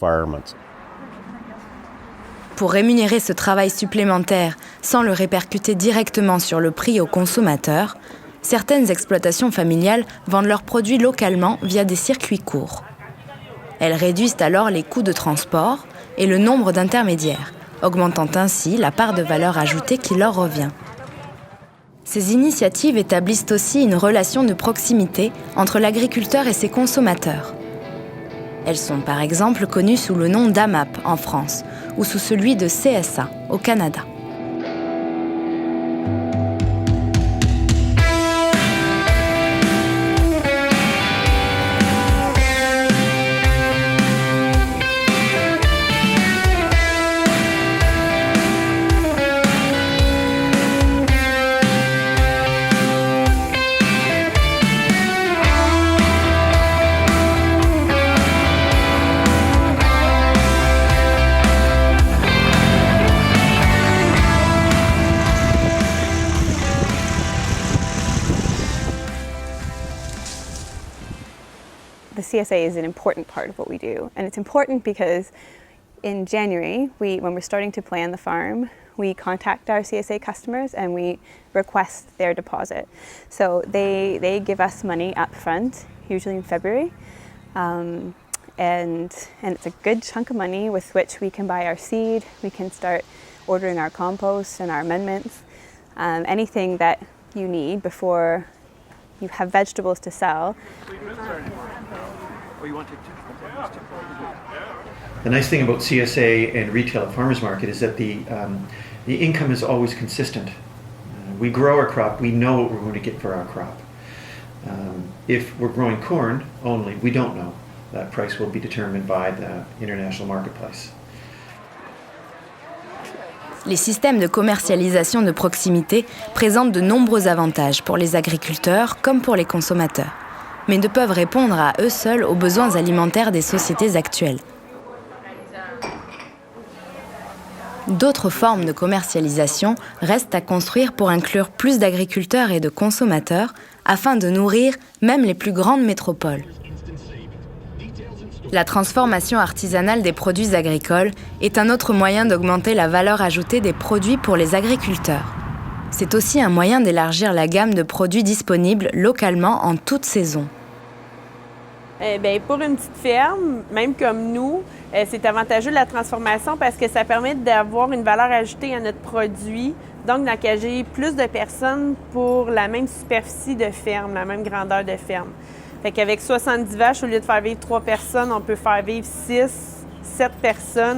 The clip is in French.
environments. Pour rémunérer ce travail supplémentaire sans le répercuter directement sur le prix aux consommateurs, certaines exploitations familiales vendent leurs produits localement via des circuits courts. Elles réduisent alors les coûts de transport et le nombre d'intermédiaires, augmentant ainsi la part de valeur ajoutée qui leur revient. Ces initiatives établissent aussi une relation de proximité entre l'agriculteur et ses consommateurs. Elles sont par exemple connues sous le nom d'AMAP en France ou sous celui de CSA au Canada. The CSA is an important part of what we do, and it's important because in January, when we're starting to plan the farm, we contact our CSA customers and we request their deposit. So they give us money up front, usually in February, and it's a good chunk of money with which we can buy our seed, we can start ordering our compost and our amendments, anything that you need before you have vegetables to sell. The nice thing about CSA and retail at farmers market is that the income is always consistent. We grow our crop, we know what we're going to get for our crop. If we're growing corn only, we don't know. That price will be determined by the international marketplace. Les systèmes de commercialisation de proximité présentent de nombreux avantages pour les agriculteurs comme pour les consommateurs, mais ne peuvent répondre à eux seuls aux besoins alimentaires des sociétés actuelles. D'autres formes de commercialisation restent à construire pour inclure plus d'agriculteurs et de consommateurs afin de nourrir même les plus grandes métropoles. La transformation artisanale des produits agricoles est un autre moyen d'augmenter la valeur ajoutée des produits pour les agriculteurs. C'est aussi un moyen d'élargir la gamme de produits disponibles localement en toute saison. Pour une petite ferme, même comme nous, c'est avantageux la transformation parce que ça permet d'avoir une valeur ajoutée à notre produit, donc d'engager plus de personnes pour la même superficie de ferme, la même grandeur de ferme. Fait qu'avec 70 vaches, au lieu de faire vivre 3 personnes, on peut faire vivre 6, 7 personnes.